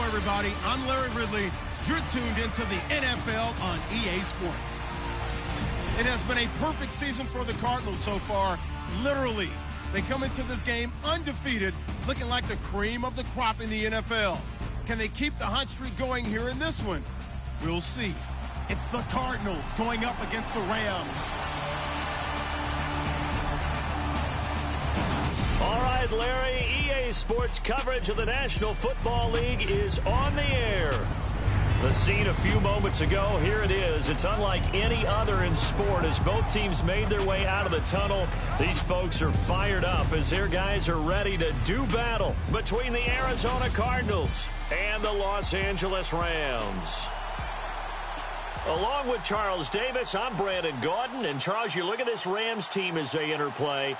everybody. I'm Larry Ridley. You're tuned into the NFL on EA Sports. It has been a perfect season for the Cardinals so far, literally. They come into this game undefeated, looking like the cream of the crop in the NFL. Can they keep the hot streak going here in this one? We'll see. It's the Cardinals going up against the Rams. All right, Larry, EA Sports coverage of the National Football League is on the air. The scene a few moments ago, here it is. It's unlike any other in sport as both teams made their way out of the tunnel. These folks are fired up as their guys are ready to do battle between the Arizona Cardinals and the Los Angeles Rams. Along with Charles Davis, I'm Brandon Gaudin. And Charles, you look at this Rams team as they interplay.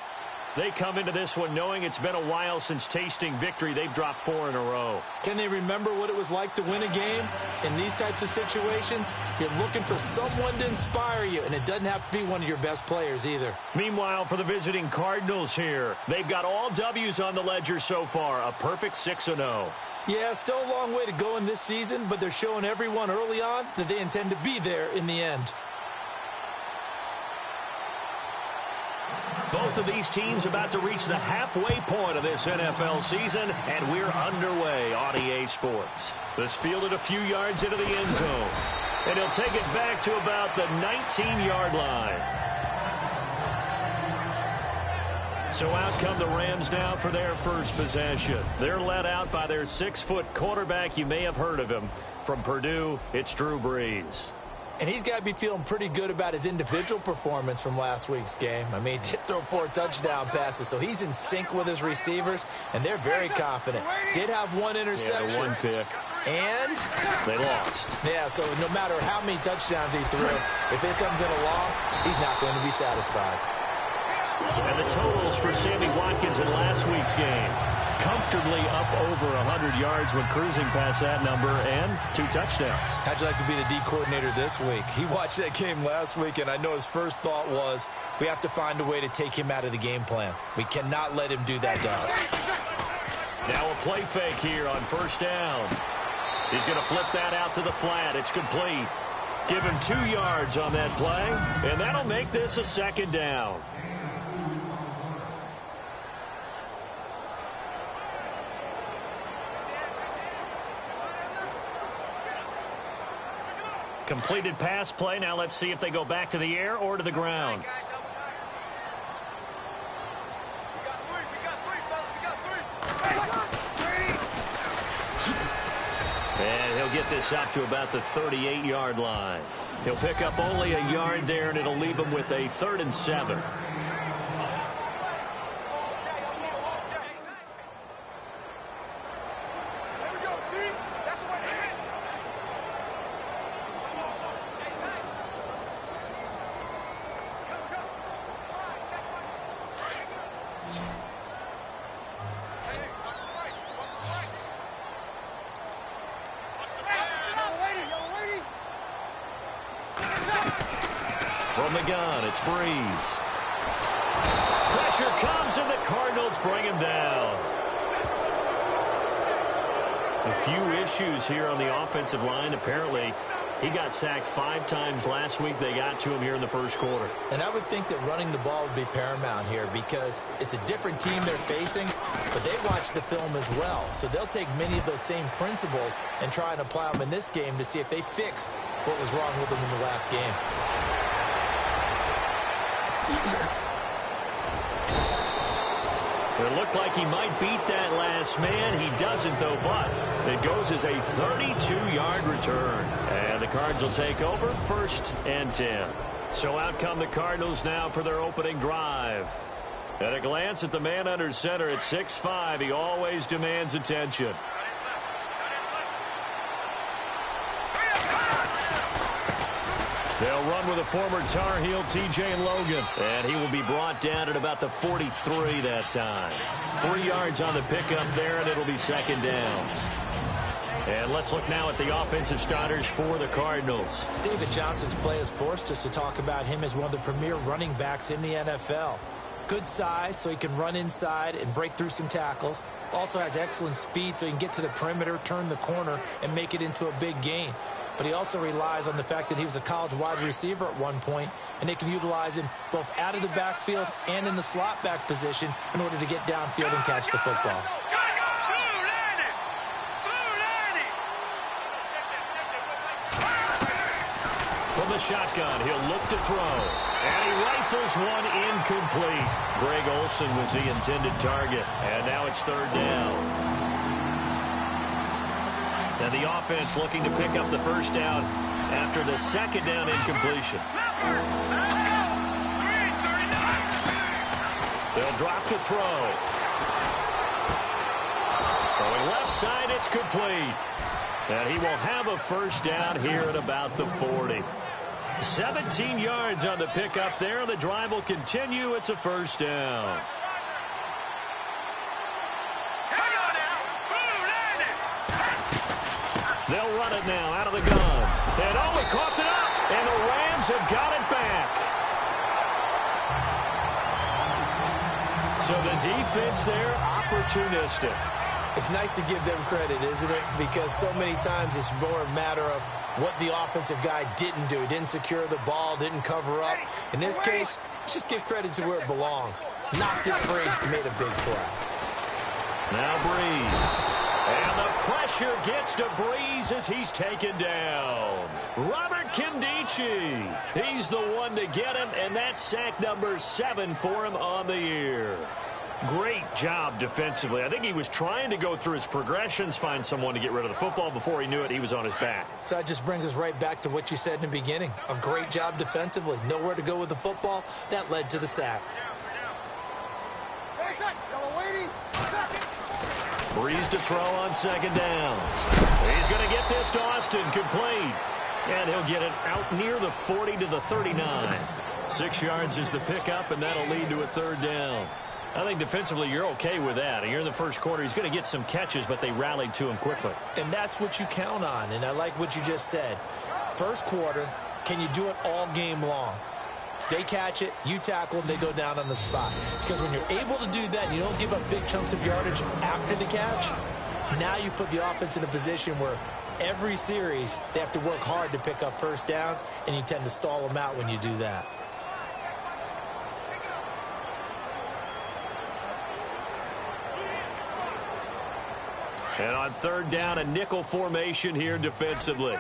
They come into this one knowing it's been a while since tasting victory. They've dropped 4 in a row. Can they remember what it was like to win a game? In these types of situations, you're looking for someone to inspire you, and it doesn't have to be one of your best players either. Meanwhile, for the visiting Cardinals here, they've got all W's on the ledger so far, a perfect 6-0. Yeah, still a long way to go in this season, but they're showing everyone early on that they intend to be there in the end. Both of these teams about to reach the halfway point of this NFL season, and we're underway on EA Sports. This fielded a few yards into the end zone, and he'll take it back to about the 19-yard line. So out come the Rams now for their first possession. They're led out by their 6-foot quarterback. You may have heard of him. From Purdue, it's Drew Brees. And he's got to be feeling pretty good about his individual performance from last week's game. I mean, he did throw 4 touchdown passes, so he's in sync with his receivers, and they're very confident. Did have 1 interception. Yeah, 1 pick. And they lost. Yeah, so no matter how many touchdowns he threw, if it comes in a loss, he's not going to be satisfied. And the totals for Sammy Watkins in last week's game. Comfortably up over 100 yards when cruising past that number, and 2 touchdowns. How'd you like to be the D coordinator this week? He watched that game last week, and I know his first thought was, we have to find a way to take him out of the game plan. We cannot let him do that to us. Now a play fake here on first down. He's going to flip that out to the flat. It's complete. Give him 2 yards on that play, and that'll make this a 2nd down. Completed pass play. Now let's see if they go back to the air or to the ground. And he'll get this up to about the 38-yard line. He'll pick up only a yard there, and it'll leave him with a 3rd and 7. From the gun, it's Brees. Pressure comes, and the Cardinals bring him down. A few issues here on the offensive line. Apparently, he got sacked 5 times last week. They got to him here in the first quarter. And I would think that running the ball would be paramount here because it's a different team they're facing, but they've watched the film as well. So they'll take many of those same principles and try and apply them in this game to see if they fixed what was wrong with them in the last game. It looked like he might beat that last man. He doesn't, though, but it goes as a 32-yard return. And the Cards will take over 1st and 10. So out come the Cardinals now for their opening drive. At a glance at the man under center at 6'5", he always demands attention. They'll run with a former Tar Heel, T.J. Logan. And he will be brought down at about the 43 that time. 3 yards on the pickup there, and it'll be 2nd down. And let's look now at the offensive starters for the Cardinals. David Johnson's play has forced us to talk about him as one of the premier running backs in the NFL. Good size, so he can run inside and break through some tackles. Also has excellent speed, so he can get to the perimeter, turn the corner, and make it into a big gain. But he also relies on the fact that he was a college wide receiver at one point, and they can utilize him both out of the backfield and in the slot back position in order to get downfield and catch the football. From the shotgun, he'll look to throw. And he rifles one incomplete. Greg Olsen was the intended target. And now it's third down. And the offense looking to pick up the first down after the second down incompletion. They'll drop to throw. Throwing left side, it's complete. And he will have a first down here at about the 40. 17 yards on the pickup there. The drive will continue. It's a first down. They'll run it now out of the gun. And he coughed it up. And the Rams have got it back. So the defense there, opportunistic. It's nice to give them credit, isn't it? Because so many times it's more a matter of what the offensive guy didn't do. He didn't secure the ball, didn't cover up. In this case, let's just give credit to where it belongs. Knocked it free, made a big play. Now Breeze. And the pressure gets to Breeze as he's taken down. Robert Kimdichie. He's the one to get him, and that's sack number 7 for him on the year. Great job defensively. I think he was trying to go through his progressions, find someone to get rid of the football. Before he knew it, he was on his back. So that just brings us right back to what you said in the beginning. A great job defensively. Nowhere to go with the football. That led to the sack. Breeze to throw on second down. He's going to get this to Austin, complete. And he'll get it out near the 40 to the 39. 6 yards is the pickup, and that'll lead to a third down. I think defensively you're okay with that. You're in the first quarter. He's going to get some catches, but they rallied to him quickly. And that's what you count on, and I like what you just said. First quarter, can you do it all game long? They catch it, you tackle them, they go down on the spot. Because when you're able to do that and you don't give up big chunks of yardage after the catch, now you put the offense in a position where every series they have to work hard to pick up first downs, and you tend to stall them out when you do that. And on third down, a nickel formation here defensively.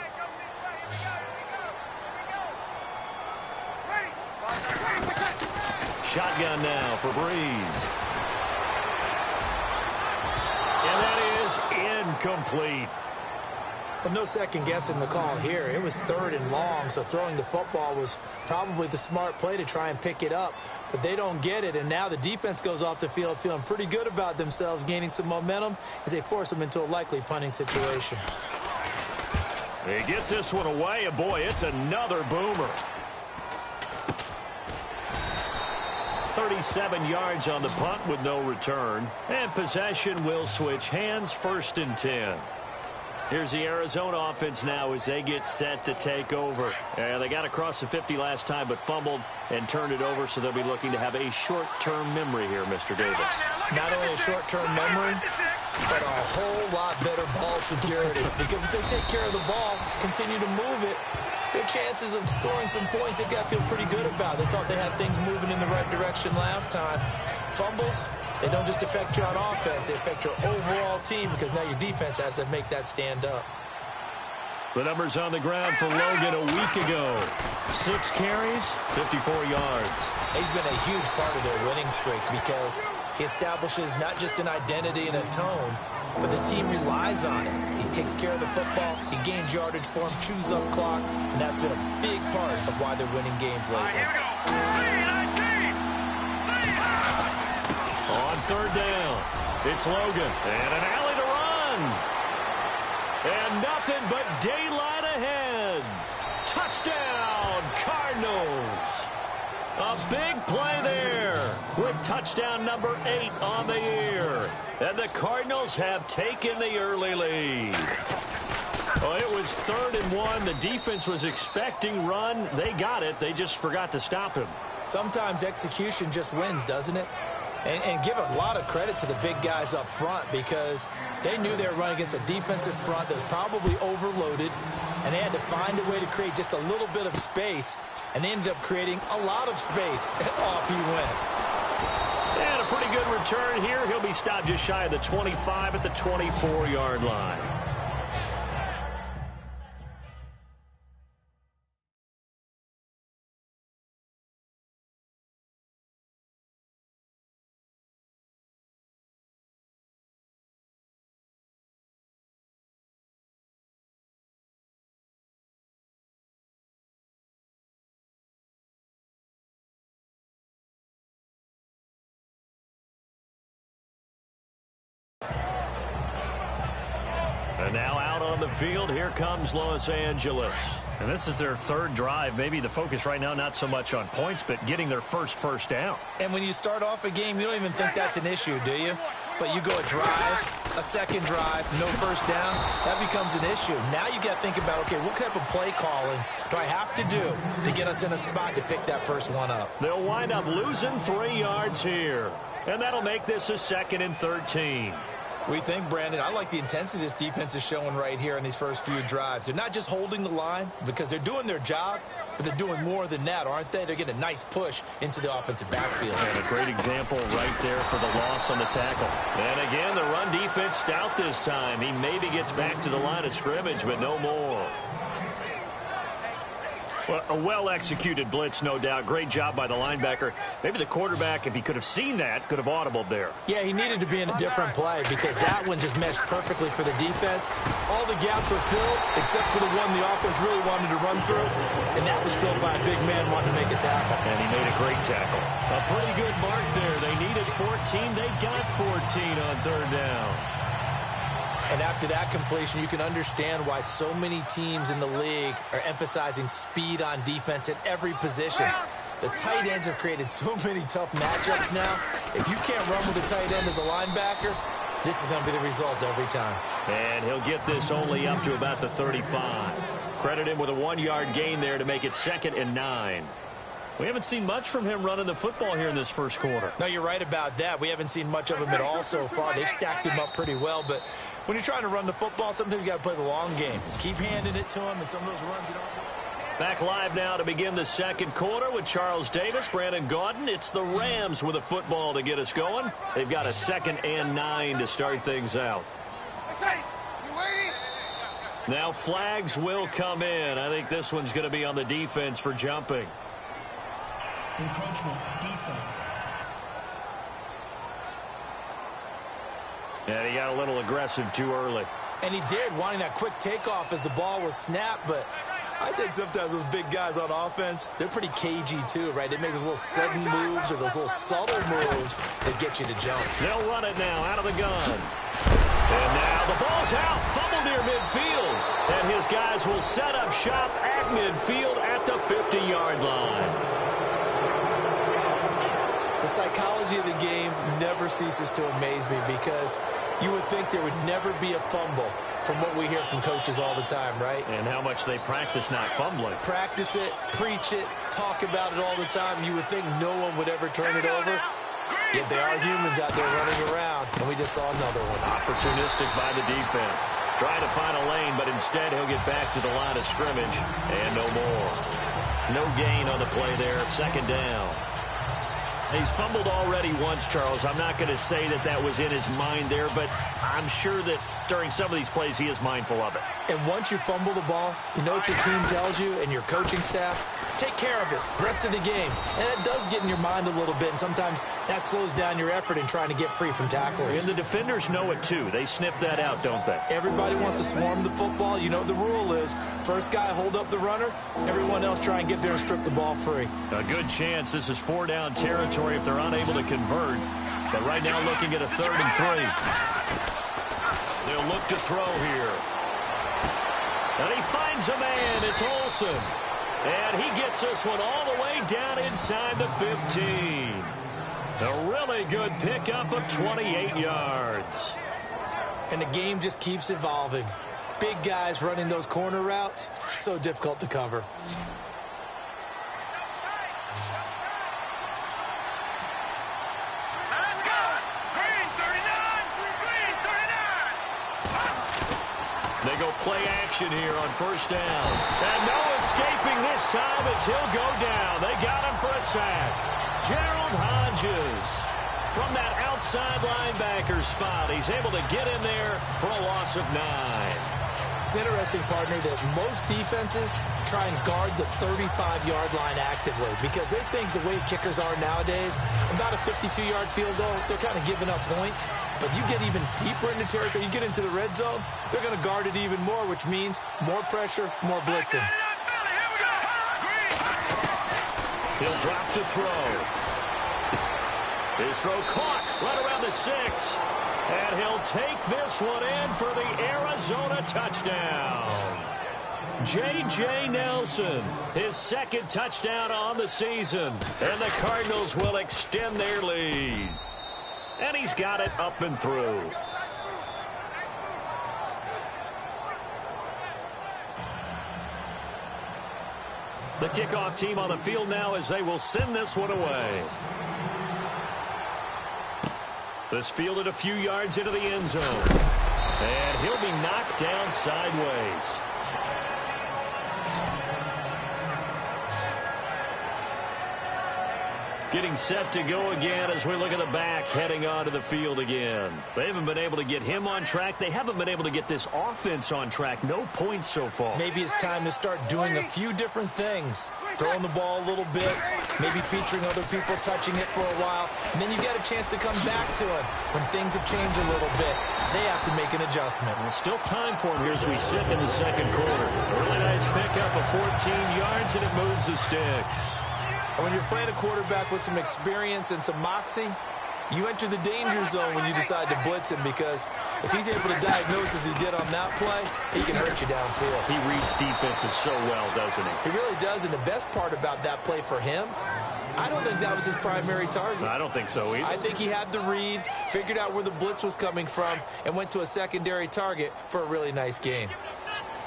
Shotgun now for Breeze. And that is incomplete. Well, no second guessing the call here. It was third and long, so throwing the football was probably the smart play to try and pick it up. But they don't get it, and now the defense goes off the field feeling pretty good about themselves, gaining some momentum as they force them into a likely punting situation. He gets this one away, and boy, it's another boomer. 37 yards on the punt with no return. And possession will switch hands, 1st and 10. Here's the Arizona offense now as they get set to take over. They got across the 50 last time but fumbled and turned it over, so they'll be looking to have a short-term memory here, Mr. Davis. Not only a short-term memory, but a whole lot better ball security. Because if they take care of the ball, continue to move it, their chances of scoring some points, they've got to feel pretty good about. They thought they had things moving in the right direction last time. Fumbles, they don't just affect you on offense, they affect your overall team because now your defense has to make that stand up. The numbers on the ground for Logan a week ago. 6 carries, 54 yards. He's been a huge part of their winning streak because he establishes not just an identity and a tone, but the team relies on him. He takes care of the football, he gains yardage for him, chews up clock, and that's been a big part of why they're winning games lately. Here we go. On third down, it's Logan, and an alley to run. And nothing but daylight ahead. Touchdown, Cardinals. A big play there with touchdown number 8 on the year. And the Cardinals have taken the early lead. Well, it was 3rd and 1. The defense was expecting run. They got it. They just forgot to stop him. Sometimes execution just wins, doesn't it? And give a lot of credit to the big guys up front because they knew they were running against a defensive front that was probably overloaded, and they had to find a way to create just a little bit of space, and they ended up creating a lot of space. Off he went. And a pretty good return here. He'll be stopped just shy of the 25 at the 24-yard line. And now out on the field, here comes Los Angeles. And this is their 3rd drive. Maybe the focus right now not so much on points, but getting their first down. And when you start off a game, you don't even think that's an issue, do you? But you go a drive, a second drive, no first down, that becomes an issue. Now you got to think about, okay, what type of play calling do I have to do to get us in a spot to pick that first one up? They'll wind up losing 3 yards here. And that'll make this a 2nd and 13. We think, Brandon, I like the intensity this defense is showing right here in these first few drives. They're not just holding the line because they're doing their job, but they're doing more than that, aren't they? They're getting a nice push into the offensive backfield. And a great example right there for the loss on the tackle. And again, the run defense stout this time. He maybe gets back to the line of scrimmage, but no more. Well, a well-executed blitz, no doubt. Great job by the linebacker. Maybe the quarterback, if he could have seen that, could have audibled there. Yeah, he needed to be in a different play because that one just meshed perfectly for the defense. All the gaps were filled except for the one the offense really wanted to run through, and that was filled by a big man wanting to make a tackle. And he made a great tackle. A pretty good mark there. They needed 14. They got 14 on 3rd down. And after that completion, you can understand why so many teams in the league are emphasizing speed on defense at every position. The tight ends have created so many tough matchups now. If you can't run with a tight end as a linebacker, this is going to be the result every time. And he'll get this only up to about the 35. Credit him with a 1-yard gain there to make it 2nd and 9. We haven't seen much from him running the football here in this first quarter. No, you're right about that. We haven't seen much of him at all so far. They've stacked him up pretty well, but when you're trying to run the football, sometimes you got to play the long game. Keep handing it to him, and some of those runs, you know. Back live now to begin the 2nd quarter with Charles Davis, Brandon Gaudin. It's the Rams with a football to get us going. They've got a 2nd and 9 to start things out. Now flags will come in. I think this one's going to be on the defense for jumping. Encroachment, defense. And he got a little aggressive too early. And he did, wanting that quick takeoff as the ball was snapped, but I think sometimes those big guys on offense, they're pretty cagey too, right? They make those little sudden moves or those little subtle moves that get you to jump. They'll run it now out of the gun. And now the ball's out, fumbled near midfield. And his guys will set up shop at midfield at the 50-yard line. The psychology of the game never ceases to amaze me because you would think there would never be a fumble from what we hear from coaches all the time, right? And how much they practice not fumbling. Practice it, preach it, talk about it all the time. You would think no one would ever turn it over. Yet there are humans out there running around, and we just saw another one. Opportunistic by the defense. Trying to find a lane, but instead he'll get back to the line of scrimmage. And no more. No gain on the play there. 2nd down. He's fumbled already once, Charles. I'm not going to say that that was in his mind there, but I'm sure that during some of these plays he is mindful of it. And once you fumble the ball, you know what your team tells you and your coaching staff? Take care of it, rest of the game. And it does get in your mind a little bit, and sometimes that slows down your effort in trying to get free from tacklers. And the defenders know it too. They sniff that out, don't they? Everybody wants to swarm the football. You know what the rule is. First guy hold up the runner, everyone else try and get there and strip the ball free. A good chance this is 4-down territory if they're unable to convert. But right now looking at a 3rd and 3. They'll look to throw here. And he finds a man. It's Olsen. And he gets this one all the way down inside the 15. A really good pickup of 28 yards. And the game just keeps evolving. big guys running those corner routes, so difficult to cover. They go play action here on first down. And no escaping this time as he'll go down. They got him for a sack. Gerald Hodges from that outside linebacker spot. He's able to get in there for a loss of 9. It's interesting, partner, that most defenses try and guard the 35-yard line actively because they think the way kickers are nowadays, about a 52-yard field goal, they're kind of giving up points. But you get even deeper into territory, you get into the red zone, they're going to guard it even more, which means more pressure, more blitzing. He'll drop to throw. His throw caught right around the 6. And he'll take this one in for the Arizona touchdown. J.J. Nelson, his second touchdown on the season. And the Cardinals will extend their lead. And he's got it up and through. The kickoff team on the field now as they will send this one away. This fielded a few yards into the end zone. And he'll be knocked down sideways. Getting set to go again as we look at the back heading onto the field again. They haven't been able to get him on track. They haven't been able to get this offense on track. No points so far. Maybe it's time to start doing a few different things. Throwing the ball a little bit, maybe featuring other people touching it for a while, and then you get a chance to come back to it when things have changed a little bit. They have to make an adjustment. Well, still time for him here as we sit in the second quarter. A really nice pickup of 14 yards, and it moves the sticks. And when you're playing a quarterback with some experience and some moxie, you enter the danger zone when you decide to blitz him because if he's able to diagnose as he did on that play, he can hurt you downfield. He reads defenses so well, doesn't he? He really does, and the best part about that play for him, I don't think that was his primary target. I don't think so either. I think he had the read, figured out where the blitz was coming from, and went to a secondary target for a really nice gain.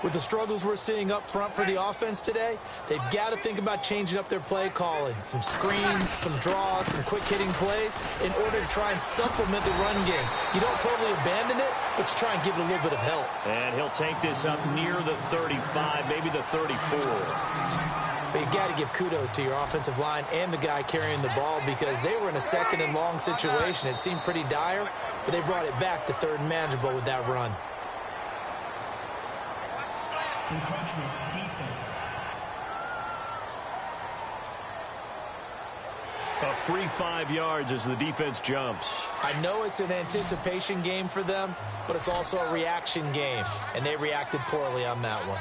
With the struggles we're seeing up front for the offense today, they've got to think about changing up their play calling. Some screens, some draws, some quick-hitting plays in order to try and supplement the run game. You don't totally abandon it, but you try and give it a little bit of help. And he'll take this up near the 35, maybe the 34. But you got to give kudos to your offensive line and the guy carrying the ball because they were in a second and long situation. It seemed pretty dire, but they brought it back to third and manageable with that run. Encroachment defense. A free 5 yards as the defense jumps. I know it's an anticipation game for them, but it's also a reaction game, and they reacted poorly on that one.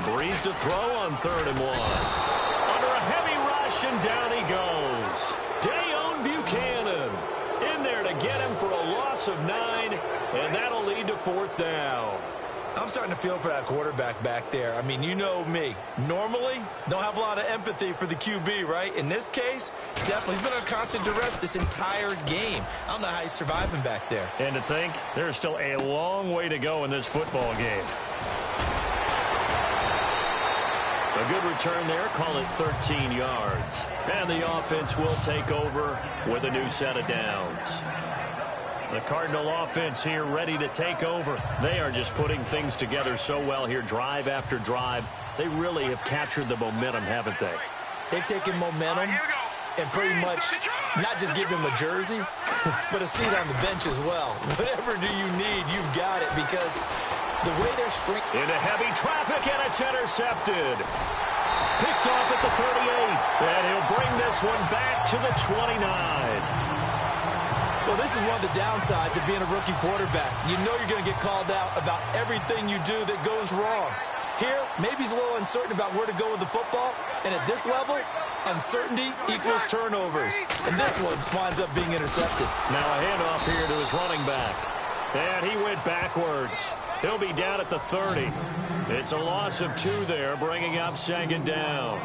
Breeze to throw on 3rd and 1. Under a heavy rush, and down he goes. Dayon Buchanan in there to get him for a loss of 9, and that'll lead to 4th down. I'm starting to feel for that quarterback back there. I mean, you know me. Normally, don't have a lot of empathy for the QB, right? In this case, definitely. He's been under constant duress this entire game. I don't know how he's surviving back there. And to think, there's still a long way to go in this football game. A good return there, call it 13 yards. And the offense will take over with a new set of downs. The Cardinal offense here ready to take over. They are just putting things together so well here, drive after drive. They really have captured the momentum, haven't they? They've taken momentum and pretty much not just give him a jersey, but a seat on the bench as well. Whatever do you need, you've got it because the way they're stringing. Into heavy traffic, and it's intercepted. Picked off at the 38, and he'll bring this one back to the 29. Well, this is one of the downsides of being a rookie quarterback. You know you're going to get called out about everything you do that goes wrong. Here, maybe he's a little uncertain about where to go with the football, and at this level, uncertainty equals turnovers. And this one winds up being intercepted. Now a handoff here to his running back. And he went backwards. He'll be down at the 30. It's a loss of 2 there, bringing up 2nd down.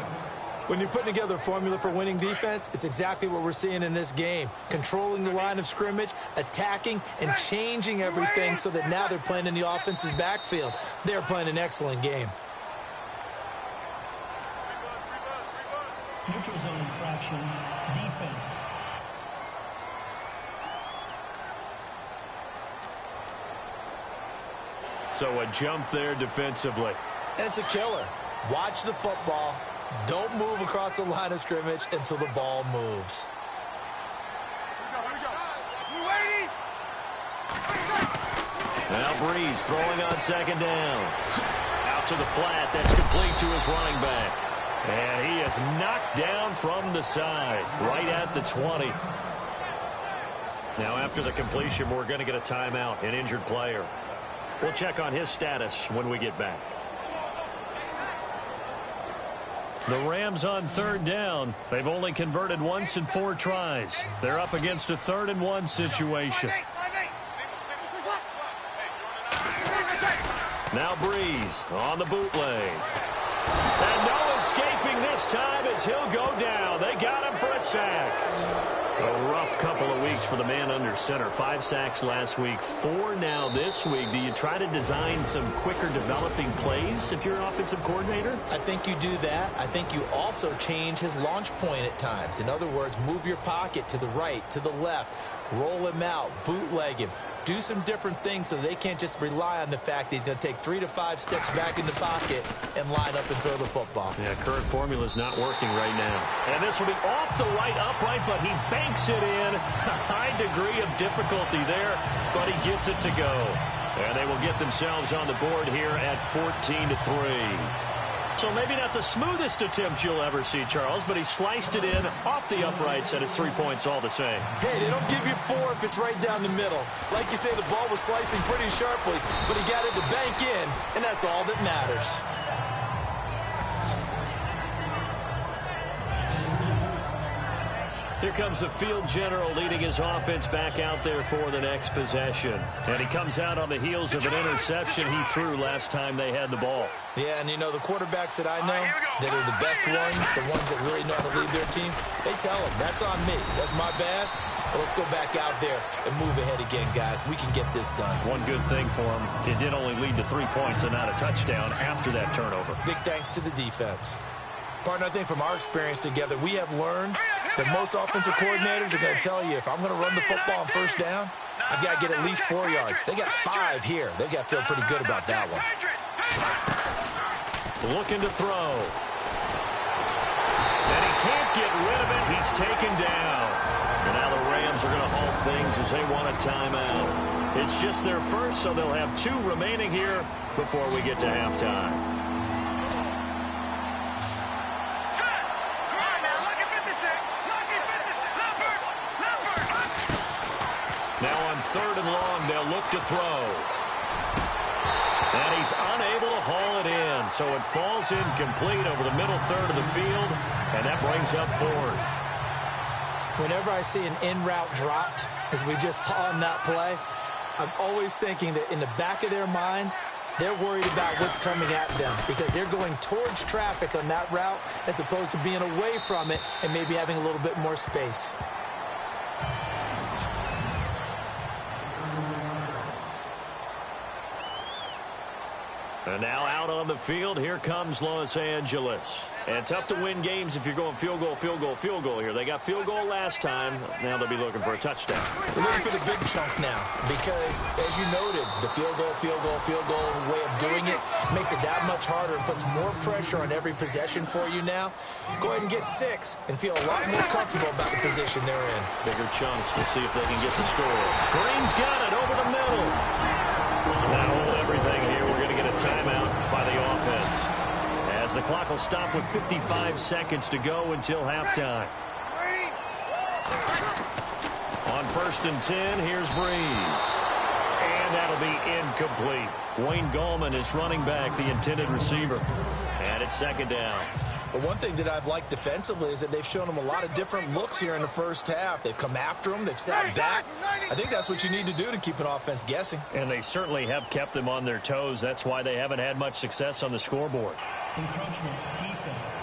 When you're putting together a formula for winning defense, it's exactly what we're seeing in this game. Controlling the line of scrimmage, attacking, and changing everything so that now they're playing in the offense's backfield. They're playing an excellent game. Neutral zone infraction, defense. So a jump there defensively. And it's a killer. Watch the football. Don't move across the line of scrimmage until the ball moves. Now Breeze throwing on second down. Out to the flat. That's complete to his running back. And he is knocked down from the side, right at the 20. Now after the completion, we're going to get a timeout, an injured player. We'll check on his status when we get back. The Rams on third down. They've only converted once in 4 tries. They're up against a 3rd-and-1 situation. Now Breeze on the bootleg. And no escaping this time as he'll go down. They got him for a sack. A rough couple of weeks for the man under center. 5 sacks last week, 4 now this week. Do you try to design some quicker developing plays if you're an offensive coordinator? I think you do that. I think you also change his launch point at times. In other words, move your pocket to the right, to the left, roll him out, bootleg him. Do some different things so they can't just rely on the fact that he's going to take 3 to 5 steps back in the pocket and line up and throw the football. Yeah, current formula is not working right now. And this will be off the right upright, but he banks it in. A high degree of difficulty there, but he gets it to go. And they will get themselves on the board here at 14-3. So maybe not the smoothest attempt you'll ever see, Charles, but he sliced it in off the uprights, and it's 3 points all the same. Hey, they don't give you 4 if it's right down the middle. Like you say, the ball was slicing pretty sharply, but he got it to bank in, and that's all that matters. Here comes the field general leading his offense back out there for the next possession. And he comes out on the heels of an interception he threw last time they had the ball. Yeah, and you know, the quarterbacks that I know that are the best ones, the ones that really know how to lead their team, they tell them, that's on me. That's my bad. But let's go back out there and move ahead again, guys. We can get this done. One good thing for him, it did only lead to 3 points and not a touchdown after that turnover. Big thanks to the defense. Partner, I think from our experience together, we have learned that most offensive coordinators are going to tell you, if I'm going to run the football on first down, I've got to get at least 4 yards. They got 5 here. They've got to feel pretty good about that one. Looking to throw. And he can't get rid of it. He's taken down. And now the Rams are going to halt things as they want a timeout. It's just their first, so they'll have 2 remaining here before we get to halftime. Now on 3rd and long, they'll look to throw. And he's unable to haul it in, so it falls incomplete over the middle third of the field, and that brings up 4th. Whenever I see an in-route dropped, as we just saw in that play, I'm always thinking that in the back of their mind, they're worried about what's coming at them because they're going towards traffic on that route as opposed to being away from it and maybe having a little bit more space. And now out on the field, here comes Los Angeles. And tough to win games if you're going field goal, field goal, field goal here. They got field goal last time. Now they'll be looking for a touchdown. We're looking for the big chunk now because, as you noted, the field goal way of doing it makes it that much harder and puts more pressure on every possession for you now. Go ahead and get 6 and feel a lot more comfortable about the position they're in. Bigger chunks. We'll see if they can get the score. Green's got it over the middle. Now hold everything here. We're going to get a timeout by the offense, as the clock will stop with 55 seconds to go until halftime. On 1st and 10, here's Breeze. And that'll be incomplete. Wayne Gallman is running back, the intended receiver. And it's 2nd down. But one thing that I've liked defensively is that they've shown them a lot of different looks here in the first half. They've come after them. They've sat back. I think that's what you need to do to keep an offense guessing. And they certainly have kept them on their toes. That's why they haven't had much success on the scoreboard. Encroachment defense.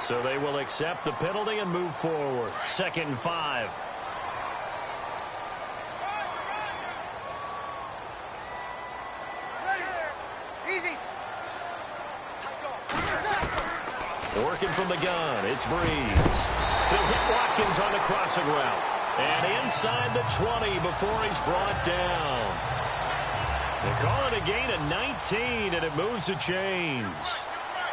So they will accept the penalty and move forward. 2nd and 5. Working from the gun, it's Breeze. He'll hit Watkins on the crossing route. And inside the 20 before he's brought down. They call it a gain of 19, and it moves the chains.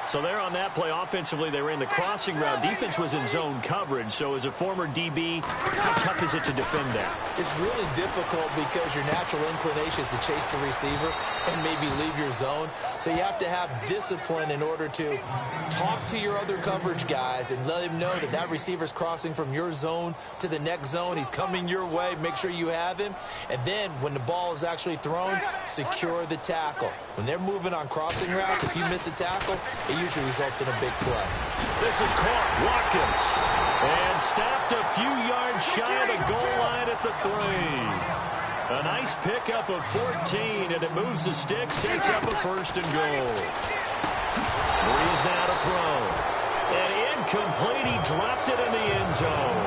So there on that play, offensively, they ran the crossing route. Defense was in zone coverage. So as a former DB, how tough is it to defend that? It's really difficult because your natural inclination is to chase the receiver and maybe leave your zone. So you have to have discipline in order to talk to your other coverage guys and let him know that that receiver's crossing from your zone to the next zone. He's coming your way. Make sure you have him. And then when the ball is actually thrown, secure the tackle. When they're moving on crossing routes, if you miss a tackle, it usually results in a big play. This is caught. Watkins. And stopped a few yards shy of the goal line at the 3. A nice pickup of 14, and it moves the stick, sets up a 1st and goal. Breeze now to throw. And incomplete. He dropped it in the end zone.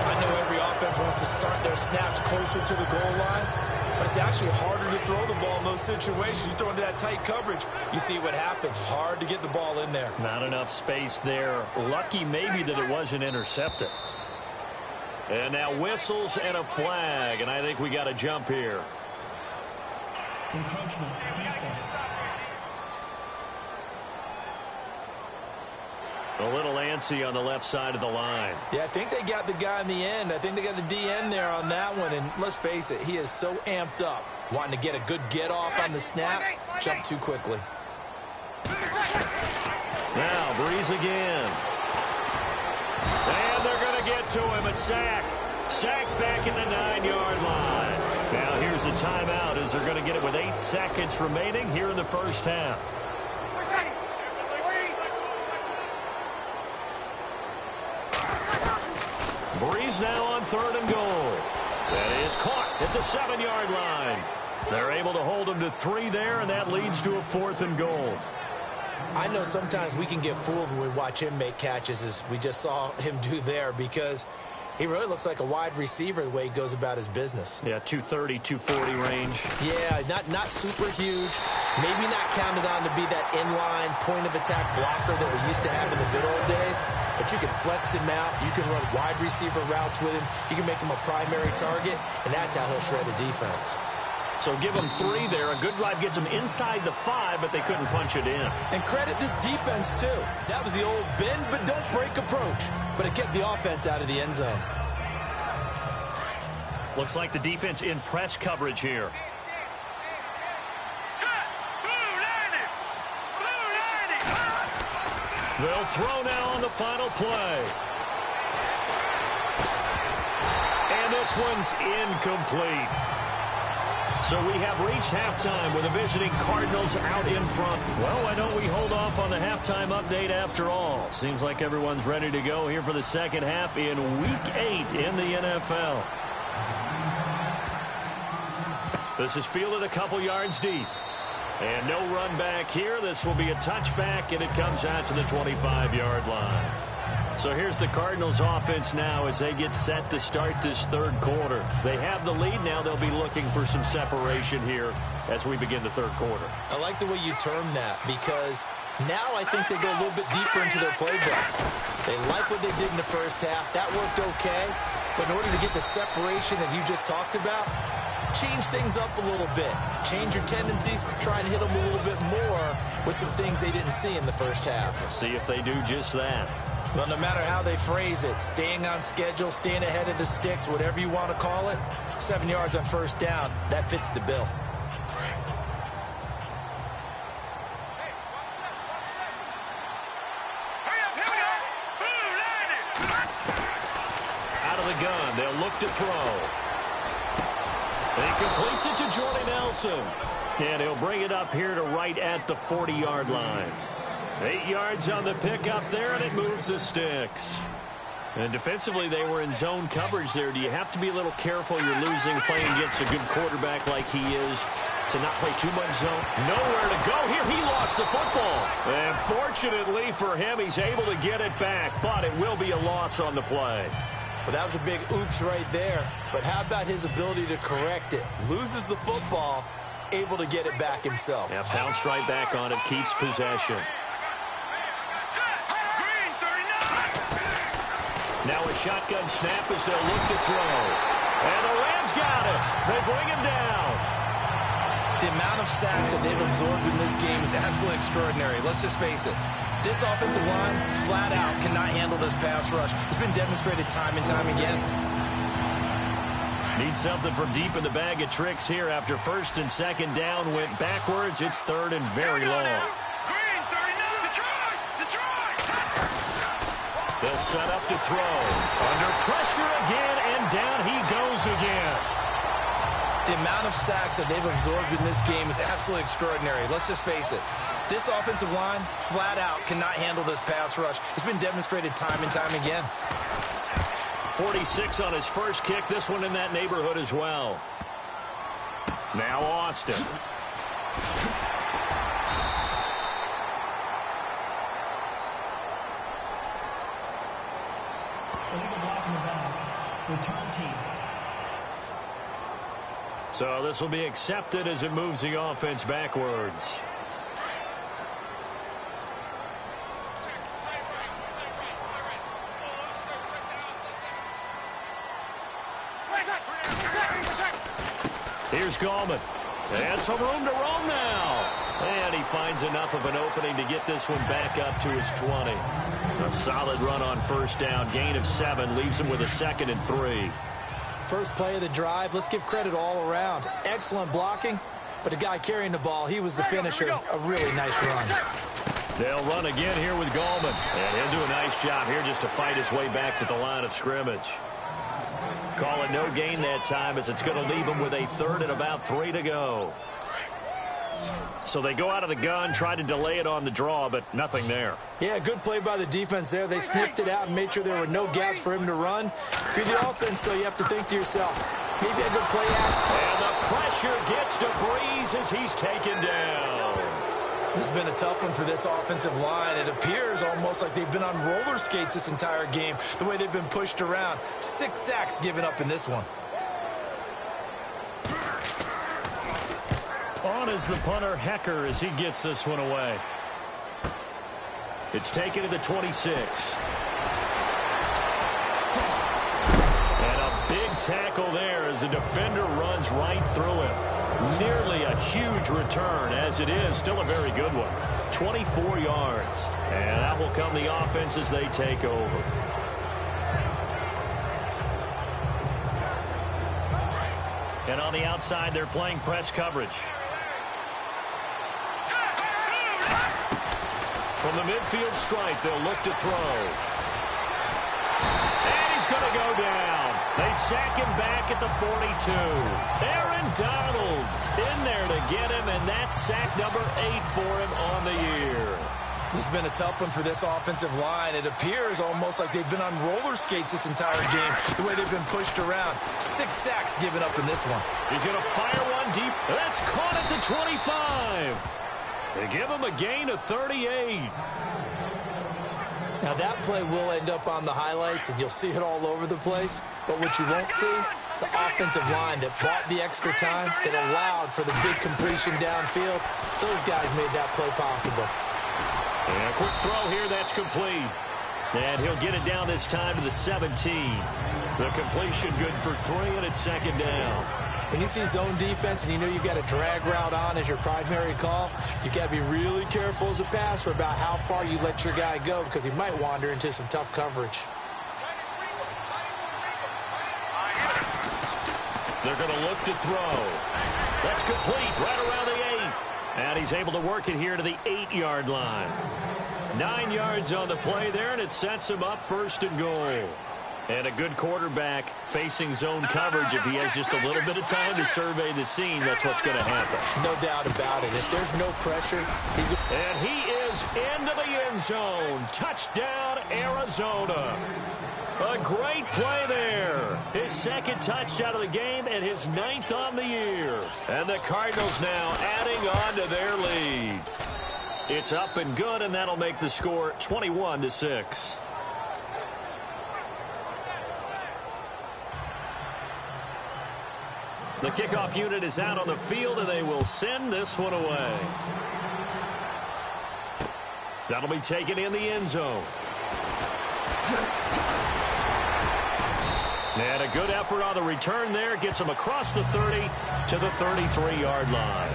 I know every offense wants to start their snaps closer to the goal line, but it's actually harder to throw the ball in those situations. You throw into that tight coverage, you see what happens. Hard to get the ball in there. Not enough space there. Lucky maybe that it wasn't intercepted. And now whistles and a flag, and I think we got a jump here. Encroachment, defense. A little antsy on the left side of the line. Yeah, I think they got the guy in the end. I think they got the DN there on that one. And let's face it, he is so amped up, wanting to get a good get off on the snap. Jump too quickly. Now Breeze again. And they're going to get to him. A sack. Sack back in the 9-yard line. Now here's a timeout as they're going to get it with 8 seconds remaining here in the first half. Breeze now on 3rd and goal. That is caught at the 7-yard line. They're able to hold him to 3 there, and that leads to a 4th and goal. I know sometimes we can get fooled when we watch him make catches, as we just saw him do there, because he really looks like a wide receiver the way he goes about his business. Yeah, 230, 240 range. Yeah, not super huge. Maybe not counted on to be that inline point-of-attack blocker that we used to have in the good old days. But you can flex him out. You can run wide receiver routes with him. You can make him a primary target, and that's how he'll shred a defense. So give them 3 there. A good drive gets them inside the 5, but they couldn't punch it in. And credit this defense, too. That was the old bend but don't break approach. But it kept the offense out of the end zone. Looks like the defense in press coverage here. They'll throw now on the final play. And this one's incomplete. So we have reached halftime with the visiting Cardinals out in front. Well, why don't we hold off on the halftime update after all? Seems like everyone's ready to go here for the second half in Week 8 in the NFL. This is fielded a couple yards deep. And no run back here. This will be a touchback, and it comes out to the 25-yard line. So here's the Cardinals offense now as they get set to start this 3rd quarter. They have the lead now. They'll be looking for some separation here as we begin the 3rd quarter. I like the way you term that, because now I think they go a little bit deeper into their playbook. They like what they did in the first half. That worked okay. But in order to get the separation that you just talked about, change things up a little bit. Change your tendencies. Try and hit them a little bit more with some things they didn't see in the first half. See if they do just that. Well, no matter how they phrase it, staying on schedule, staying ahead of the sticks, whatever you want to call it, 7 yards on 1st down, that fits the bill. Out of the gun, they'll look to throw. He completes it to Jordy Nelson. And he'll bring it up here to right at the 40-yard line. 8 yards on the pickup there, and it moves the sticks. And defensively, they were in zone coverage there. Do you have to be a little careful? You're losing, playing against a good quarterback like he is, to not play too much zone. Nowhere to go here. He lost the football. And fortunately for him, he's able to get it back, but it will be a loss on the play. Well, that was a big oops right there. But how about his ability to correct it? Loses the football, able to get it back himself. Yeah, bounced right back on it, keeps possession. Now a shotgun snap as they'll look to throw. And the Rams got it. They bring him down. The amount of sacks that they've absorbed in this game is absolutely extraordinary. Let's just face it. This offensive line, flat out, cannot handle this pass rush. It's been demonstrated time and time again. Need something from deep in the bag of tricks here after first and second down went backwards. It's third and very long. They'll set up to throw. Under pressure again, and down he goes again. The amount of sacks that they've absorbed in this game is absolutely extraordinary. Let's just face it. This offensive line, flat out, cannot handle this pass rush. It's been demonstrated time and time again. 46 on his first kick. This one in that neighborhood as well. Now Austin. Illegal block in the back. Return team. So this will be accepted as it moves the offense backwards. Here's Gallman. And some room to roam now. And he finds enough of an opening to get this one back up to his 20. A solid run on first down. Gain of 7 leaves him with a 2nd and 3. First play of the drive, let's give credit all around. Excellent blocking, but the guy carrying the ball, he was the finisher. A really nice run. They'll run again here with Gallman. And he'll do a nice job here just to fight his way back to the line of scrimmage. Call it no gain that time as it's going to leave him with a 3rd and about 3 to go. So they go out of the gun, try to delay it on the draw, but nothing there. Yeah, good play by the defense there. They sniffed it out and made sure there were no gaps for him to run. If you're the offense, though, you have to think to yourself, maybe a good play act. And the pressure gets to Breeze as he's taken down. This has been a tough one for this offensive line. It appears almost like they've been on roller skates this entire game, the way they've been pushed around. 6 sacks given up in this one. On is the punter, Hecker, as he gets this one away. It's taken to the 26. And a big tackle there as the defender runs right through him. Nearly a huge return, as it is. Still a very good one. 24 yards. And that will come the offense as they take over. And on the outside, they're playing press coverage. From the midfield stripe, they'll look to throw. And he's going to go down. They sack him back at the 42. Aaron Donald in there to get him, and that's sack number 8 for him on the year. This has been a tough one for this offensive line. It appears almost like they've been on roller skates this entire game, the way they've been pushed around. 6 sacks given up in this one. He's going to fire one deep. That's caught at the 25. They give him a gain of 38. Now that play will end up on the highlights, and you'll see it all over the place. But what you won't see, the offensive line that bought the extra time, that allowed for the big completion downfield. Those guys made that play possible. And a quick throw here, that's complete. And he'll get it down this time to the 17. The completion good for 3, and it's 2nd down. When you see zone defense and you know you've got a drag route on as your primary call, you've got to be really careful as a passer about how far you let your guy go because he might wander into some tough coverage. They're going to look to throw. That's complete right around the 8. And he's able to work it here to the 8-yard line. 9 yards on the play there, and it sets him up 1st and goal. And a good quarterback facing zone coverage. If he has just a little bit of time to survey the scene, that's what's going to happen. No doubt about it. If there's no pressure, he's going to... And he is into the end zone. Touchdown, Arizona. A great play there. His second touchdown of the game and his 9th on the year. And the Cardinals now adding on to their lead. It's up and good, and that'll make the score 21-6. The kickoff unit is out on the field, and they will send this one away. That'll be taken in the end zone. And a good effort on the return there. Gets him across the 30 to the 33-yard line.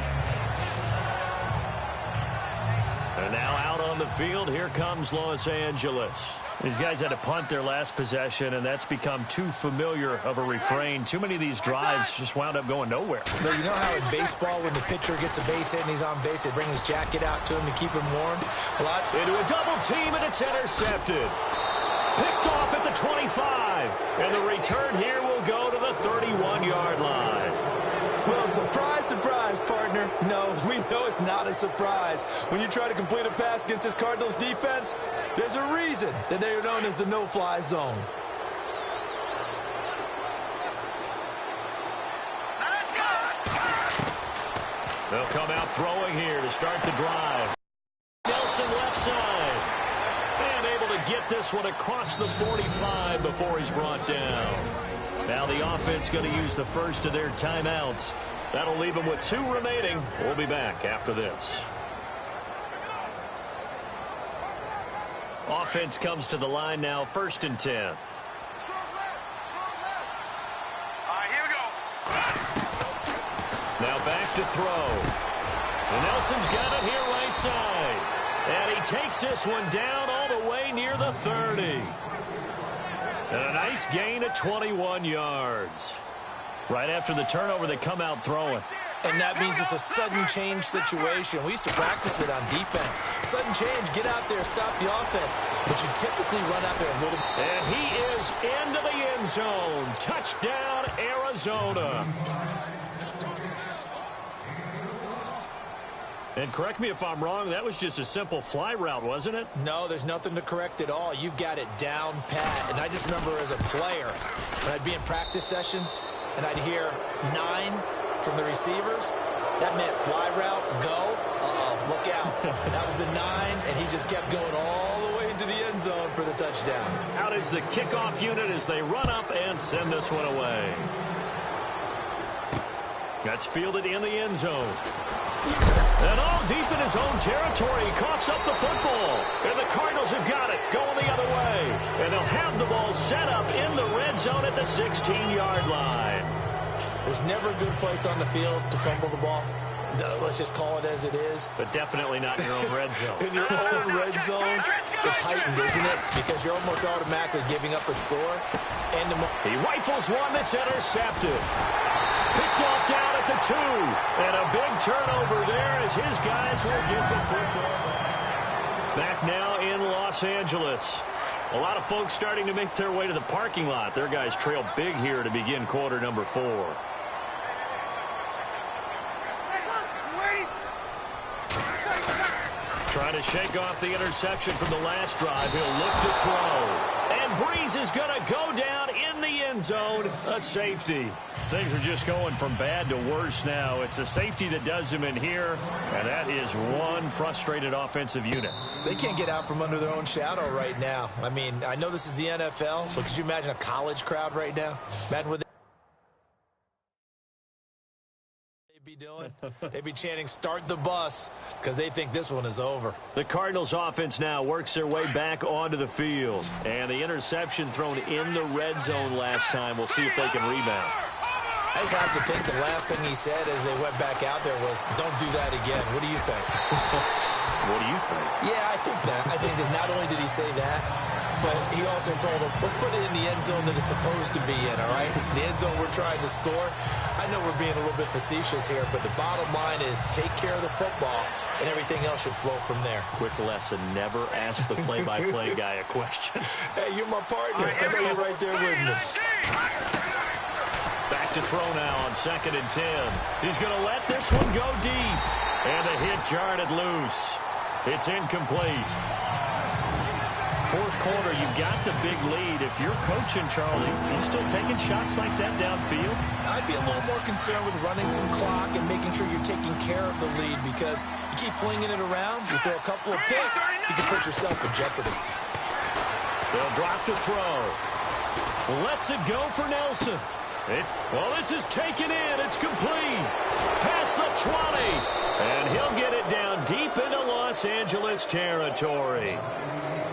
And now out on the field, here comes Los Angeles. These guys had to punt their last possession, and that's become too familiar of a refrain. Too many of these drives just wound up going nowhere. But you know how in baseball, when the pitcher gets a base hit and he's on base, they bring his jacket out to him to keep him warm? Into a double team, and it's intercepted. Picked off at the 25. And the return here will go to the 31-yard line. Well, surprise, surprise, partner. No, we know it's not a surprise. When you try to complete a pass against this Cardinals defense, there's a reason that they are known as the no-fly zone. Let's go! They'll come out throwing here to start the drive. Nelson left side. And able to get this one across the 45 before he's brought down. Now the offense going to use the first of their timeouts. That'll leave them with 2 remaining. We'll be back after this. Offense comes to the line now, 1st and 10. Here we go. Now back to throw. And Nelson's got it here right side. And he takes this one down all the way near the 30. And a nice gain of 21 yards. Right after the turnover, they come out throwing. And that means it's a sudden change situation. We used to practice it on defense. Sudden change, get out there, stop the offense. But you typically run out there a little. And he is into the end zone. Touchdown, Arizona. And correct me if I'm wrong, that was just a simple fly route, wasn't it? No, there's nothing to correct at all. You've got it down pat. And I just remember as a player, when I'd be in practice sessions, and I'd hear 9 from the receivers, that meant fly route, go. Look out. That was the 9, and he just kept going all the way into the end zone for the touchdown. Out is the kickoff unit as they run up and send this one away. That's fielded in the end zone. And all deep in his own territory, he coughs up the football. And the Cardinals have got it, going the other way. And they'll have the ball set up in the red zone at the 16-yard line. There's never a good place on the field to fumble the ball. Let's just call it as it is. But definitely not in your own red zone. In your own red zone, it's heightened, isn't it? Because you're almost automatically giving up a score. And he rifles one that's intercepted. Picked off down at the 2. And a big turnover there as his guys will get the football. Back now in Los Angeles. A lot of folks starting to make their way to the parking lot. Their guys trail big here to begin quarter number 4. Trying to shake off the interception from the last drive. He'll look to throw. And Breeze is going to go down in the end zone. A safety. Things are just going from bad to worse now. It's a safety that does them in here, and that is one frustrated offensive unit. They can't get out from under their own shadow right now. I mean, I know this is the NFL, but could you imagine a college crowd right now? Imagine what they'd be doing. They'd be chanting, "Start the bus," because they think this one is over. The Cardinals offense now works their way back onto the field. And the interception thrown in the red zone last time. We'll see if they can rebound. I just have to think the last thing he said as they went back out there was, "Don't do that again." What do you think? What do you think? Yeah, I think that. I think that not only did he say that, but he also told them, let's put it in the end zone that it's supposed to be in, all right? The end zone we're trying to score. I know we're being a little bit facetious here, but the bottom line is take care of the football, and everything else should flow from there. Quick lesson, never ask the play-by-play guy a question. Hey, you're my partner. I know you're right there with me. Back to throw now on 2nd and 10. He's going to let this one go deep. And the hit jarred it loose. It's incomplete. fourth quarter, you've got the big lead. If you're coaching, Charlie, you still taking shots like that downfield? I'd be a little more concerned with running some clock and making sure you're taking care of the lead, because you keep flinging it around, you throw a couple of picks, you can put yourself in jeopardy. They'll drop to throw. Lets it go for Nelson. Well, this is taken in. It's complete. Past the 20. And he'll get it down deep into Los Angeles territory.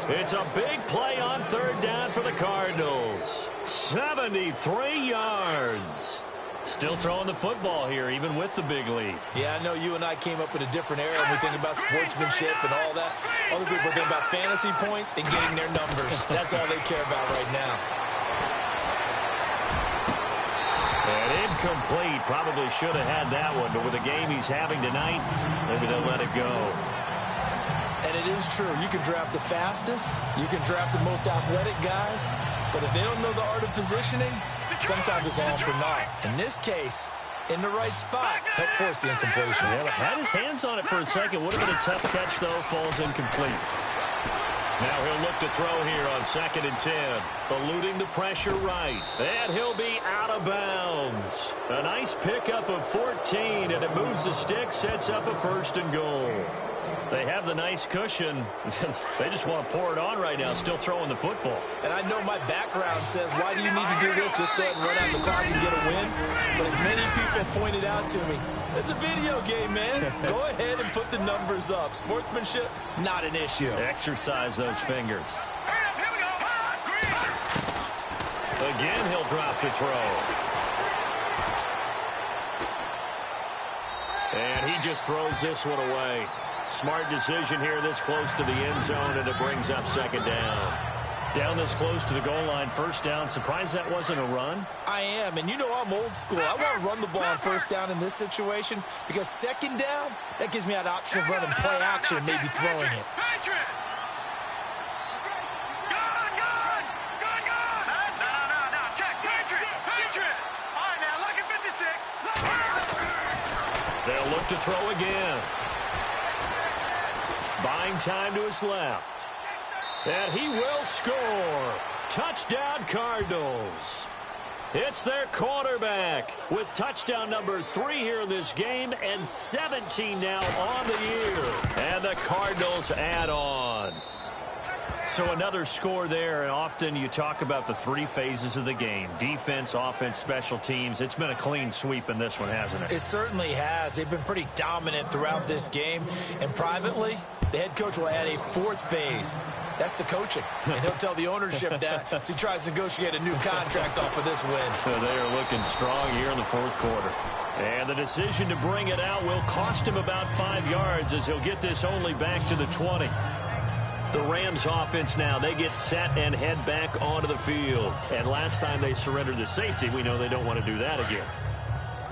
It's a big play on third down for the Cardinals. 73 yards. Still throwing the football here, even with the big lead. Yeah, I know you and I came up in a different era when we think about sportsmanship and all that. Other people think about fantasy points and getting their numbers. That's all they care about right now. And incomplete. Probably should have had that one, but with the game he's having tonight, maybe they'll let it go. And it is true. You can draft the fastest. You can draft the most athletic guys. But if they don't know the art of positioning, sometimes it's all for naught. In this case, in the right spot, help force the incompletion. Yeah, had his hands on it for a second. Would have been a tough catch, though. Falls incomplete. Now he'll look to throw here on 2nd and 10. Eluding the pressure right. And he'll be out of bounds. A nice pickup of 14, and it moves the stick, sets up a 1st and goal. They have the nice cushion. They just want to pour it on right now, still throwing the football. And I know my background says, why do you need to do this? Just go ahead and run out the clock and get a win. But as many people pointed out to me, it's a video game, man. Go ahead and put the numbers up. Sportsmanship, not an issue. Exercise those fingers. Again, he'll drop to throw. And he just throws this one away. Smart decision here this close to the end zone, and it brings up 2nd down. Down this close to the goal line, 1st down. Surprised that wasn't a run? I am, and you know I'm old school. I want to run the ball on 1st down in this situation, because 2nd down, that gives me that option of running play action and maybe throwing it. They'll look to throw again. Buying time to his left. And he will score. Touchdown, Cardinals. It's their quarterback with touchdown number 3 here in this game, and 17 now on the year. And the Cardinals add on. So another score there, and often you talk about the 3 phases of the game. Defense, offense, special teams. It's been a clean sweep in this one, hasn't it? It certainly has. They've been pretty dominant throughout this game. And privately, the head coach will add a 4th phase. That's the coaching. And he'll tell the ownership that as he tries to negotiate a new contract off of this win. So they are looking strong here in the 4th quarter. And the decision to bring it out will cost him about 5 yards, as he'll get this only back to the 20. The Rams offense now, they get set and head back onto the field. And last time they surrendered the safety, we know they don't want to do that again.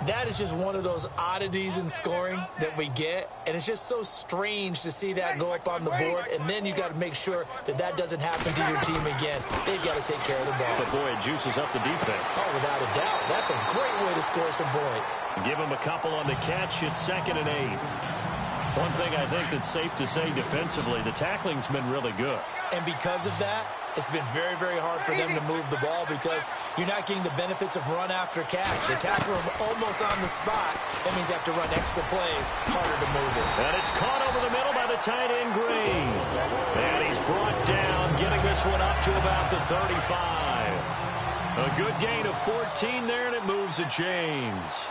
That is just one of those oddities in scoring that we get. And it's just so strange to see that go up on the board. And then you got to make sure that that doesn't happen to your team again. They've got to take care of the ball. But, boy, it juices up the defense. Oh, without a doubt. That's a great way to score some points. Give them a couple on the catch. It's 2nd and 8. One thing I think that's safe to say defensively, the tackling's been really good. And because of that, it's been very, very hard for them to move the ball, because you're not getting the benefits of run after catch. They tackle them almost on the spot. That means they have to run extra plays, harder to move it. And it's caught over the middle by the tight end, Green. And he's brought down, getting this one up to about the 35. A good gain of 14 there, and it moves the chains.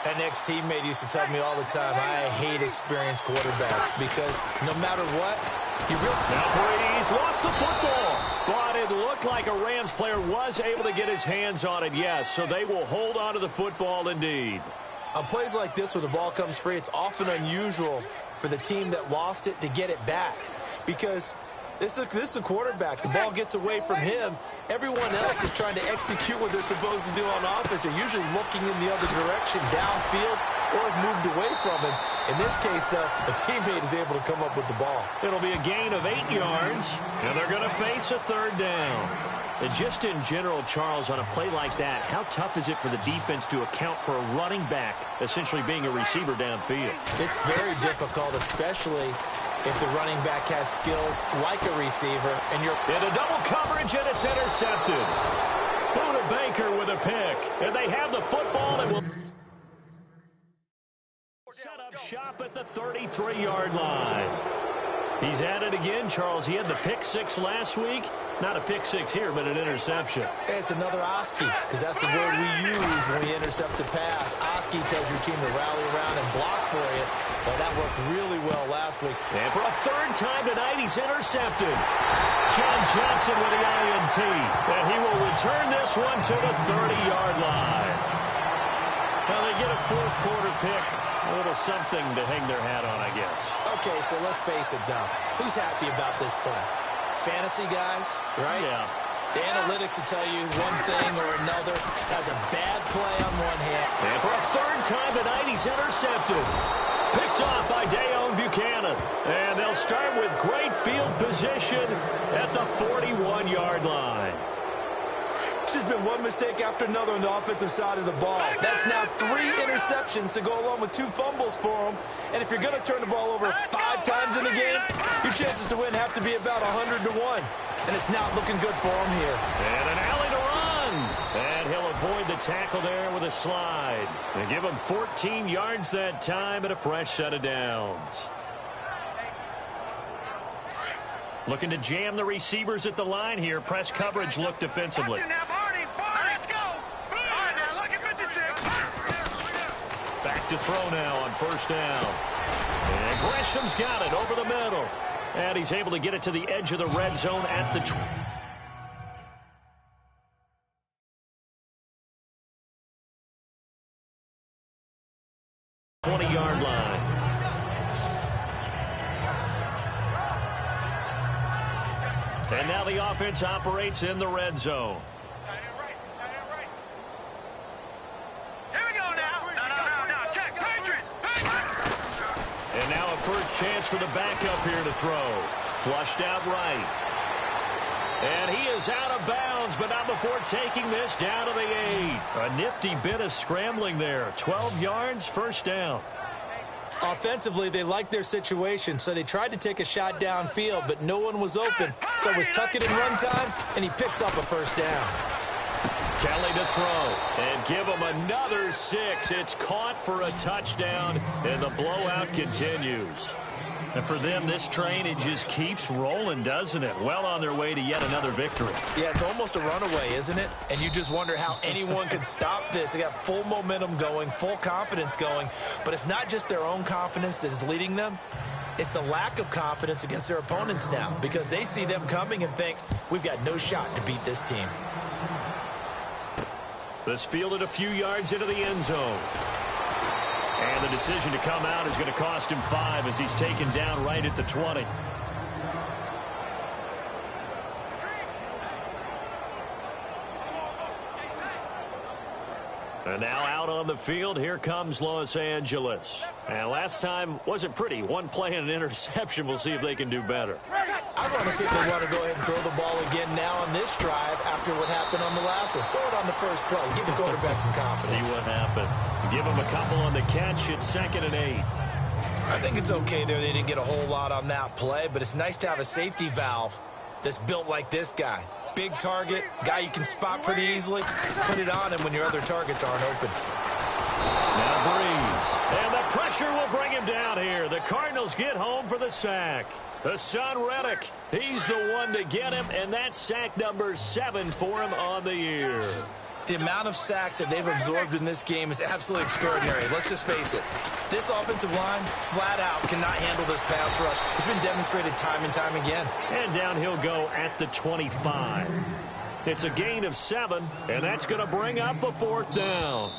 An ex-teammate used to tell me all the time, I hate experienced quarterbacks, because no matter what, you really... Now Brady's lost the football, but it looked like a Rams player was able to get his hands on it, yes, so they will hold on to the football indeed. On plays like this where the ball comes free, it's often unusual for the team that lost it to get it back, because this is a quarterback. The ball gets away from him. Everyone else is trying to execute what they're supposed to do on offense. They're usually looking in the other direction, downfield, or have moved away from him. In this case, though, a teammate is able to come up with the ball. It'll be a gain of 8 yards, and they're going to face a 3rd down. And just in general, Charles, on a play like that, how tough is it for the defense to account for a running back essentially being a receiver downfield? It's very difficult, especially if the running back has skills like a receiver and you're in a double coverage, and it's intercepted. Buda Baker with a pick, and they have the football and will set up shop at the 33-yard line. He's at it again, Charles. He had the pick six last week. Not a pick six here, but an interception. It's another Oski, because that's the word we use when we intercept a pass. Oski tells your team to rally around and block for you. Well, that worked really well last week. And for a third time tonight, he's intercepted. John Johnson with the INT. And he will return this one to the 30-yard line. Well, they get a fourth quarter pick. A little something to hang their hat on, I guess. Okay, so let's face it, though. Who's happy about this play? Fantasy guys, right? Yeah. The analytics will tell you one thing or another. Has a bad play on one hand. And for a third time tonight, he's intercepted. Picked off by Dayon Buchanan. And they'll start with great field position at the 41-yard line. There's been one mistake after another on the offensive side of the ball. That's now 3 interceptions to go along with 2 fumbles for them. And if you're going to turn the ball over 5 times in the game, your chances to win have to be about 100 to 1. And it's not looking good for him here. And an alley to run. And he'll avoid the tackle there with a slide. They give him 14 yards that time and a fresh set of downs. Looking to jam the receivers at the line here. Press coverage look defensively. Back to throw now on first down. And Gresham's got it over the middle. And he's able to get it to the edge of the red zone at the 20-yard line. And now the offense operates in the red zone. And now a first chance for the backup here to throw. Flushed out right. And he is out of bounds, but not before taking this down to the 8. A nifty bit of scrambling there. 12 yards, first down. Offensively, they liked their situation, so they tried to take a shot downfield, but no one was open. So it was tuck it and run time, and he picks up a first down. Kelly to throw, and give him another 6. It's caught for a touchdown, and the blowout continues. And for them, this train, it just keeps rolling, doesn't it? Well on their way to yet another victory. Yeah, it's almost a runaway, isn't it? And you just wonder how anyone could stop this. They got full momentum going, full confidence going, but it's not just their own confidence that is leading them. It's the lack of confidence against their opponents now, because they see them coming and think, we've got no shot to beat this team. This fielded a few yards into the end zone. And the decision to come out is going to cost him 5 as he's taken down right at the 20. And now out on the field, here comes Los Angeles. And last time wasn't pretty. One play and an interception. We'll see if they can do better. I want to see if they want to go ahead and throw the ball again now on this drive after what happened on the last one. Throw it on the first play. Give the quarterback some confidence. See what happens. Give him a couple on the catch. It's 2nd and 8. I think it's okay there. They didn't get a whole lot on that play, but it's nice to have a safety valve that's built like this guy. Big target, guy you can spot pretty easily. Put it on him when your other targets aren't open. Now Breeze. And the pressure will bring him down here. The Cardinals get home for the sack. Hassan Reddick, he's the one to get him, and that's sack number 7 for him on the year. The amount of sacks that they've absorbed in this game is absolutely extraordinary. Let's just face it. This offensive line, flat out, cannot handle this pass rush. It's been demonstrated time and time again. And down he'll go at the 25. It's a gain of 7, and that's going to bring up a 4th down.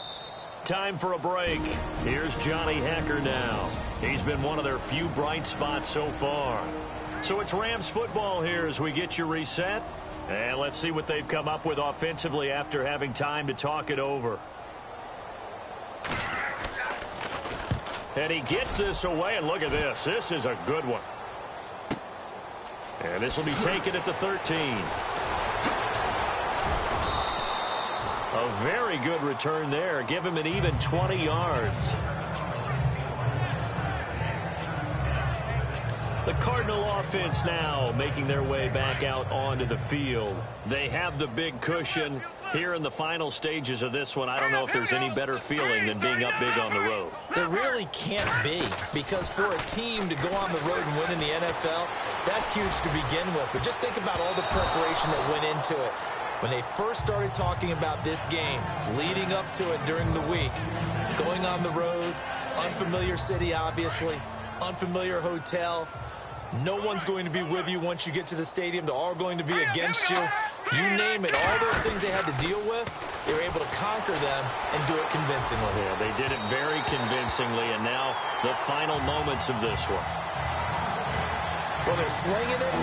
Time for a break. Here's Johnny Hecker now. He's been one of their few bright spots so far. So it's Rams football here as we get you reset. And let's see what they've come up with offensively after having time to talk it over. And he gets this away, and look at this. This is a good one. And this will be taken at the 13. A very good return there. Give him an even 20 yards. The Cardinal offense now making their way back out onto the field. They have the big cushion here in the final stages of this one. I don't know if there's any better feeling than being up big on the road. There really can't be, because for a team to go on the road and win in the NFL, that's huge to begin with. But just think about all the preparation that went into it. When they first started talking about this game, leading up to it during the week, going on the road, unfamiliar city, obviously, unfamiliar hotel. No one's going to be with you once you get to the stadium. They're all going to be against you. You name it, all those things they had to deal with, they were able to conquer them and do it convincingly. Yeah, they did it very convincingly, and now the final moments of this one. Well, they're slinging it,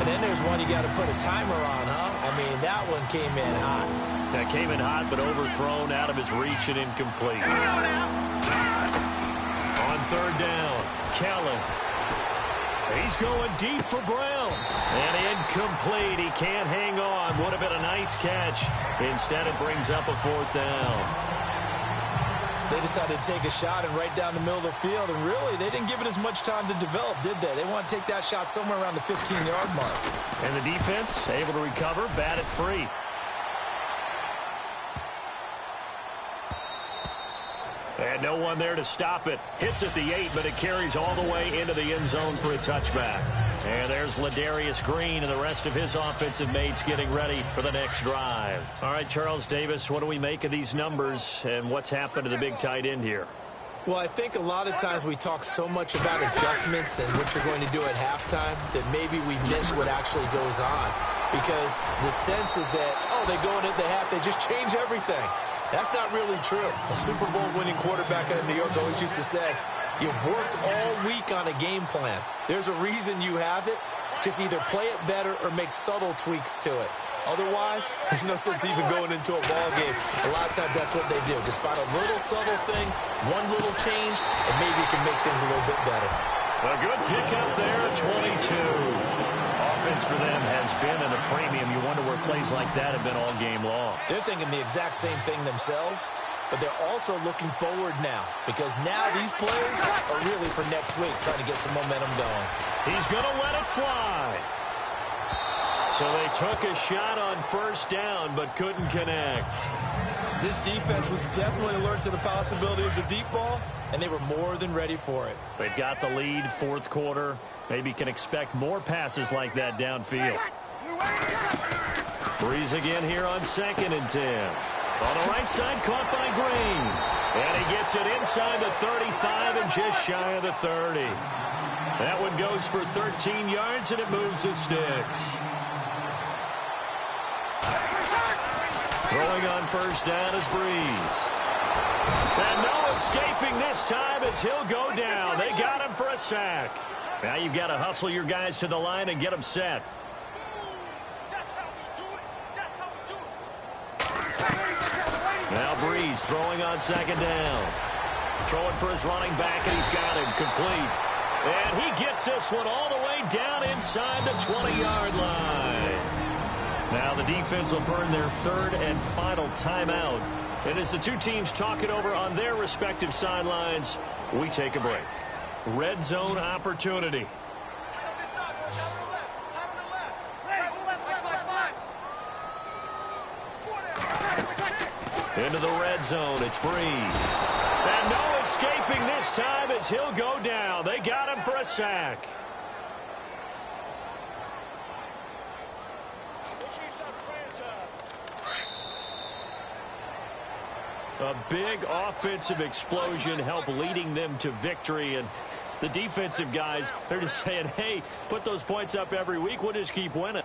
and then there's one you got to put a timer on, huh? I mean, that one came in hot. That came in hot, but overthrown, out of his reach and incomplete. On third down, Kellen. He's going deep for Brown. And incomplete. He can't hang on. Would have been a nice catch. Instead, it brings up a fourth down. They decided to take a shot and right down the middle of the field. And really, they didn't give it as much time to develop, did they? They want to take that shot somewhere around the 15-yard mark. And the defense able to recover, bat it free. And no one there to stop it. Hits at the 8, but it carries all the way into the end zone for a touchback. And there's Ladarius Green and the rest of his offensive mates getting ready for the next drive. All right, Charles Davis, what do we make of these numbers and what's happened to the big tight end here? Well, I think a lot of times we talk so much about adjustments and what you're going to do at halftime that maybe we miss what actually goes on. Because the sense is that, oh, they go in at the half, they just change everything. That's not really true. A Super Bowl winning quarterback out of New York always used to say, you've worked all week on a game plan. There's a reason you have it. Just either play it better or make subtle tweaks to it. Otherwise, there's no sense even going into a ball game. A lot of times that's what they do. Just find a little subtle thing, one little change, and maybe you can make things a little bit better. A good pickup there, 22. Offense for them has been at a premium. You wonder where plays like that have been all game long. They're thinking the exact same thing themselves, but they're also looking forward now, because now these plays are really for next week, trying to get some momentum going. He's going to let it fly. So they took a shot on first down, but couldn't connect. This defense was definitely alert to the possibility of the deep ball, and they were more than ready for it. They've got the lead, fourth quarter. Maybe can expect more passes like that downfield. Breeze again here on 2nd and 10. On the right side, caught by Green. And he gets it inside the 35 and just shy of the 30. That one goes for 13 yards, and it moves the sticks. Throwing on first down is Breeze. And no escaping this time as he'll go down. They got him for a sack. Now you've got to hustle your guys to the line and get them set. Now Breeze throwing on 2nd down. Throwing for his running back, and he's got him complete. And he gets this one all the way down inside the 20-yard line. Now the defense will burn their third and final timeout. And as the two teams talk it over on their respective sidelines, we take a break. Red zone opportunity. Into the red zone, it's Breeze. And no escaping this time as he'll go down. They got him for a sack. A big offensive explosion helped leading them to victory. And the defensive guys, they're just saying, hey, put those points up every week. We'll just keep winning.